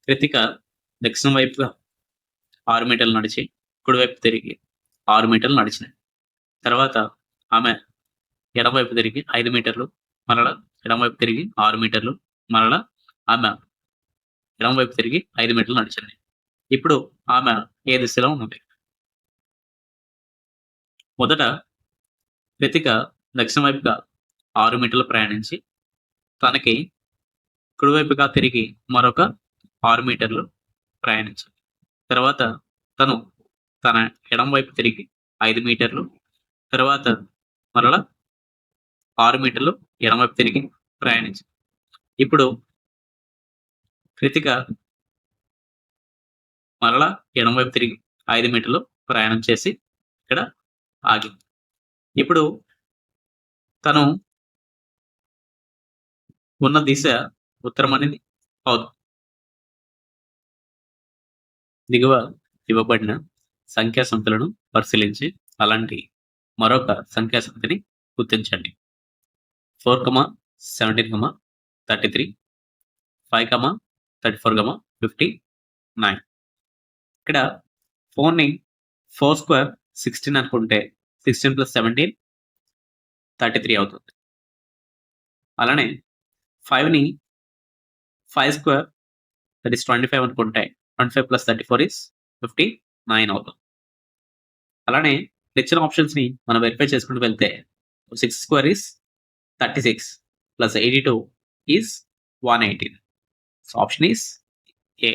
కృతిక దక్షిణం వైపుగా 6 మీటర్లు నడిచి, కుడివైపు తిరిగి 6 మీటర్లు నడిచింది. తర్వాత ఆమె ఎడమవైపు తిరిగి 5 మీటర్లు, మరలా ఎడమవైపు తిరిగి 6 మీటర్లు, మరలా ఆమె ఎడమవైపు తిరిగి 5 మీటర్లు నడిచింది. ఇప్పుడు ఆమె ఏ దిశలో ఉన్నది? మొదట కృతిక దక్షిణ వైపుగా 6 మీటర్లు ప్రయాణించి, తనకి కుడివైపుగా తిరిగి మరొక 6 మీటర్లు ప్రయాణించింది. తర్వాత తను తన ఎడమ వైపు తిరిగి 5 మీటర్లు, తర్వాత మరలా 6 మీటర్లు ఎడమవైపు తిరిగి ప్రయాణించింది. ఇప్పుడు కృతిక మరలా ఎడమవైపు తిరిగి 5 మీటర్లు ప్రయాణం చేసి ఇక్కడ ఆగింది. ఇప్పుడు తను ఉన్న దిశ ఉత్తరం అనేది అవుతుంది. దిగువ ఇవ్వబడిన సంఖ్యా సంఖ్యలను పరిశీలించి అలాంటి మరొక సంఖ్యా సంఖ్యని గుర్తించండి. 4, 17, 33, 5, 34, 59. ఇక్కడ 4ని 4 స్క్వేర్ 16 అనుకుంటే 16 + 17 33 అవుతుంది. అలానే 5ని 5 స్క్వేర్ దట్ ఈస్ 25 అనుకుంటే 25 + 34 is 59 అవుతుంది. అలానే ఇచ్చిన ఆప్షన్స్‌ని మనం వెరిఫై చేసుకుంటూ వెళ్తే 6 square is 36 + 82 is 118. So option is a.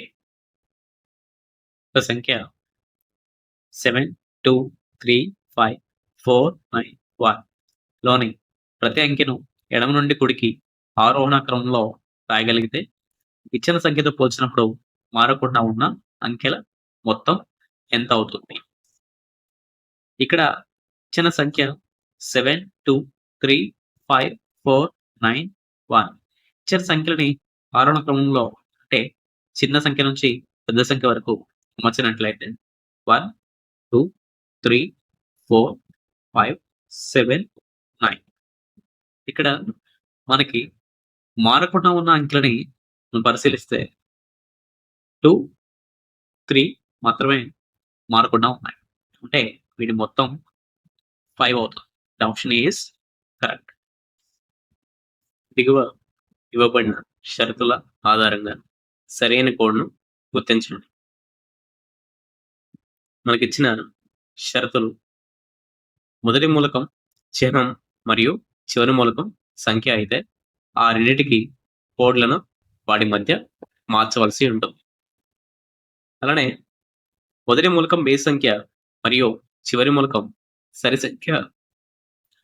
సంఖ్య 7, 2, 3, 5, 4, 9, 1 లోని ప్రతి అంకెను ఎడమ నుండి కుడికి ఆరోహణ క్రమంలో రాయగలిగితే ఇచ్చిన సంఖ్యతో పోల్చినప్పుడు మారకుండా ఉన్న అంకెల మొత్తం ఎంత అవుతుంది? ఇక్కడ ఇచ్చిన సంఖ్య 7, 2, 3, 5, 4, 9, 1 ఇచ్చిన సంఖ్యలని ఆరోహణ క్రమంలో అంటే చిన్న సంఖ్య నుంచి పెద్ద సంఖ్య వరకు అమర్చినట్లయితే 1, 2, 3, 4, 5, 7, 9 ఇక్కడ మనకి మారకుండా ఉన్న అంకెలని మనం పరిశీలిస్తే 2, 3 మాత్రమే మారకుండా ఉన్నాయి. అంటే వీటి మొత్తం 5 అవుతుంది. The option is correct. దిగువ ఇవ్వబడిన షరతుల ఆధారంగా సరైన కోడ్‌ను గుర్తించండి. మనకిచ్చిన షరతులు మొదటి మూలకం చిహ్నం మరియు చివరి మూలకం సంఖ్య అయితే ఆ రెండిటికి కోడ్‌లను వాటి మధ్య మార్చవలసి ఉంటుంది. అలానే మొదటి మూలకం బేస్ సంఖ్య మరియు చివరి మూలకం సరి సంఖ్య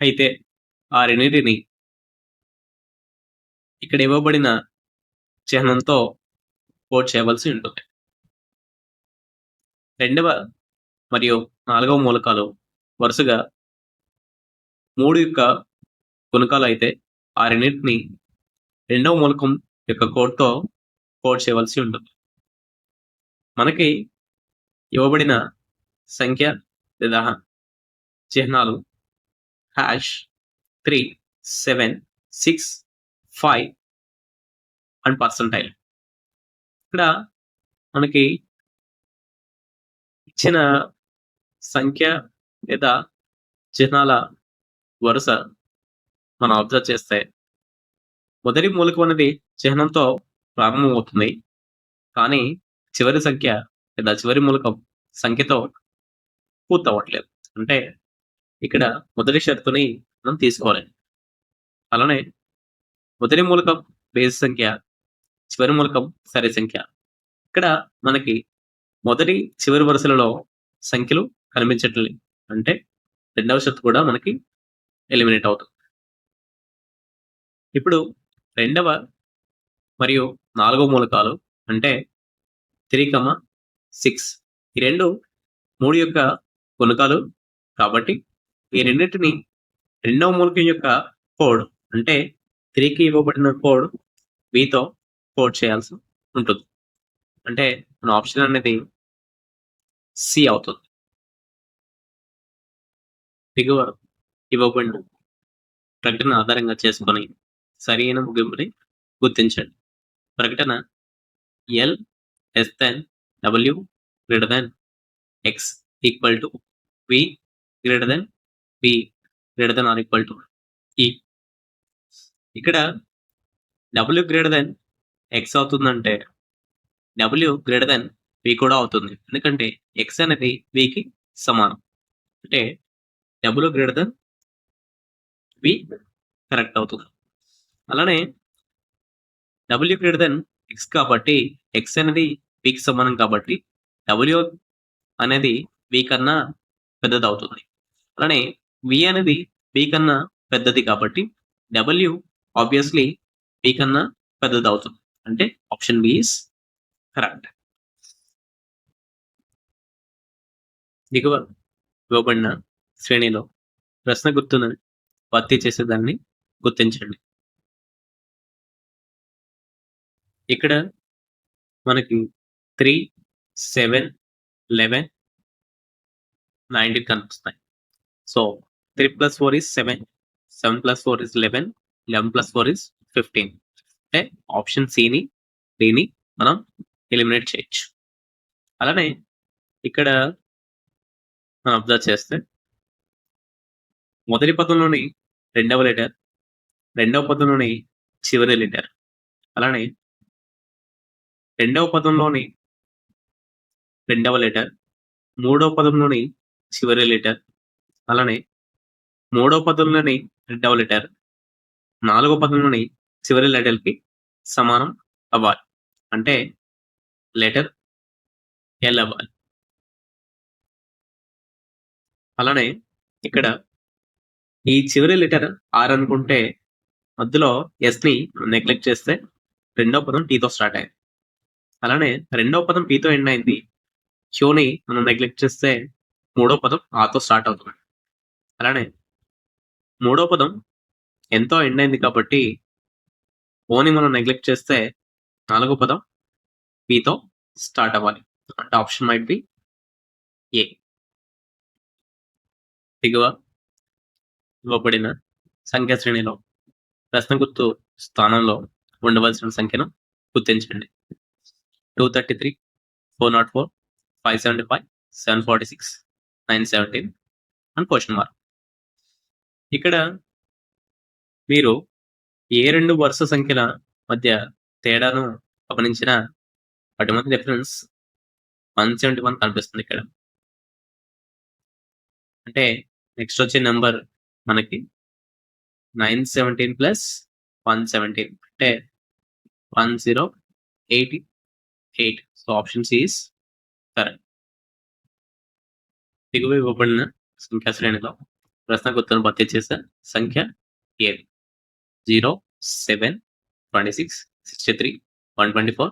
అయితే ఆ రెండిటిని ఇక్కడ ఇవ్వబడిన చిహ్నంతో కోడ్ చేయవలసి ఉంటుంది. రెండవ మరియు నాలుగవ మూలకాలు వరుసగా 3 యొక్క గుణకాలు అయితే ఆ రెండింటిని రెండవ మూలకం యొక్క కోడ్‌తో కోడ్ చేయవలసి ఉంటుంది. మనకి ఇవ్వబడిన సంఖ్య లేదా చిహ్నాలు #3, 7, 6, 5 అండ్ పర్సెంటైల్. ఇక్కడ మనకి ఇచ్చిన సంఖ్య లేదా చిహ్నాల వరుస మనం అబ్జర్వ్ చేస్తే మొదటి మూలకం అనేది చిహ్నంతో ప్రారంభమవుతుంది. కానీ చివరి సంఖ్య లేదా చివరి మూలకం సంఖ్యతో పూర్తవ్వట్లేదు. అంటే ఇక్కడ మొదటి షరతుని మనం తీసుకోవాలి. అలానే మొదటి మూలకం బేసి సంఖ్య, చివరి మూలకం సరి సంఖ్య. ఇక్కడ మనకి మొదటి చివరి వరుసలలో సంఖ్యలు కనిపించట్లేదు. అంటే రెండవ షరతు కూడా మనకి ఎలిమినేట్ అవుతుంది. ఇప్పుడు రెండవ మరియు నాలుగవ మూలకాలు అంటే 3, 6 ఈ రెండు 3 యొక్క గుణకాలు కాబట్టి ఈ రెండింటిని రెండవ మూలకం యొక్క కోడ్ అంటే 3కి ఇవ్వబడిన కోడ్ వీతో కోడ్ చేయాల్సి ఉంటుంది. అంటే మన ఆప్షన్ అనేది సి అవుతుంది. దిగువ ఇవ్వబడిన ప్రకటన ఆధారంగా చేసుకొని సరైన ముగింపుని గుర్తించండి. ప్రకటన less than w greater than x equal to v greater than v greater than or equal to e. ఇక్కడ w గ్రేటర్ దెన్ x అవుతుందంటే w గ్రేటర్ దెన్ v కూడా అవుతుంది. ఎందుకంటే x అనేది v కి సమానం. అంటే w greater than v correct అవుతుంది. అలానే w గ్రేటర్ దెన్ x కాబట్టి x అనేది v కి సమానం కాబట్టి w అనేది v కన్నా పెద్దది అవుతుంది. అలానే v అనేది v కన్నా పెద్దది కాబట్టి w ఆబ్వియస్లీ v కన్నా పెద్దది అవుతుంది. అంటే ఆప్షన్ బి ఇస్ కరెక్ట్. దిగువ ఇవ్వబడిన శ్రేణిలో ప్రశ్న గుర్తును భర్తీ చేసేదాన్ని గుర్తించండి. ఇక్కడ మనకి 3, 7, 11, 19 కనిపిస్తాయి. So 3 + 4 is 7, 7 + 4 is 11, 11 + 4 is 15. అంటే ఆప్షన్ సిని డిని మనం ఎలిమినేట్ చేయొచ్చు. అలానే ఇక్కడ మనం అబ్జర్వ్ చేస్తే మొదటి పదంలోని రెండవ లెటర్, రెండవ పదంలోని చివరి లెటర్, అలానే రెండవ పదంలోని రెండవ లెటర్, మూడవ పదంలోని చివరి లెటర్, అలానే మూడవ పదంలోని రెండవ లెటర్, నాలుగవ పదంలోని చివరి లెటర్కి సమానం అవ్వాలి. అంటే లెటర్ ఎల్ అవ్వాలి. అలానే ఇక్కడ ఈ చివరి లెటర్ ఆర్ అనుకుంటే మధ్యలో ఎస్ని నెగ్లెక్ట్ చేస్తే రెండవ పదం టీతో స్టార్ట్ అయింది. అలానే రెండవ పదం పీతో ఎండ్ అయింది. క్యూని మనం నెగ్లెక్ట్ చేస్తే మూడో పదం ఆతో స్టార్ట్ అవుతుంది. అలానే మూడో పదం ఎంతో ఎండ్ అయింది కాబట్టి ఓని మనం నెగ్లెక్ట్ చేస్తే నాలుగో పదం పీతో స్టార్ట్ అవ్వాలి. అంటే ఆప్షన్ మైట్ బి ఏ. దిగువ ఇవ్వబడిన సంఖ్యా శ్రేణిలో ప్రశ్న గుర్తు స్థానంలో ఉండవలసిన సంఖ్యను గుర్తించండి. 233, 404, 575, 746, 917 అండ్ క్వశ్చన్ మార్క్. ఇక్కడ మీరు ఏ రెండు వరుస సంఖ్యల మధ్య తేడాను గమనించిన వాటి మధ్య డిఫరెన్స్ 171 కనిపిస్తుంది. ఇక్కడ అంటే నెక్స్ట్ వచ్చే నెంబర్ మనకి 917 + 117 అంటే 1088. So option C is correct. దిగువ ఇవ్వబడిన సంఖ్యా శ్రేణిలో ప్రశ్న గుర్తును భర్తీ చేసే సంఖ్య ఏది? 0, 7, 26, 63, 124,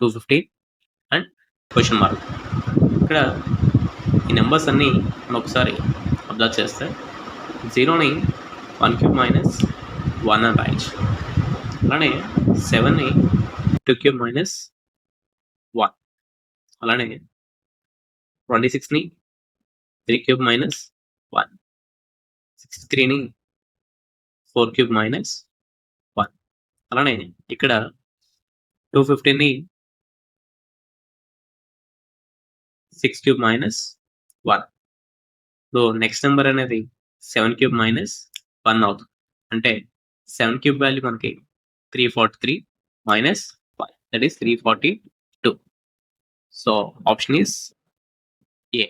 215 అండ్ క్వశ్చన్ మార్క్. ఇక్కడ ఈ నెంబర్స్ అన్ని మనం ఒకసారి అబ్జర్వ్ చేస్తే 0ని 1³ - 1 అని రాయొచ్చు. అలానే 7ని 2³ - 1, అలానే 26ని 3³ - 1, 63ని 4³ - 1, అలానే ఇక్కడ 215ని 6³ - 1. సో నెక్స్ట్ నెంబర్ అనేది 7³ - 1 అవుతుంది. అంటే 7³ వాల్యూ మనకి 343 - 5, that is 342. So option is A.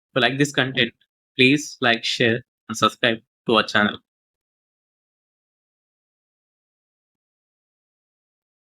If you like this content, please like, share and subscribe to our channel.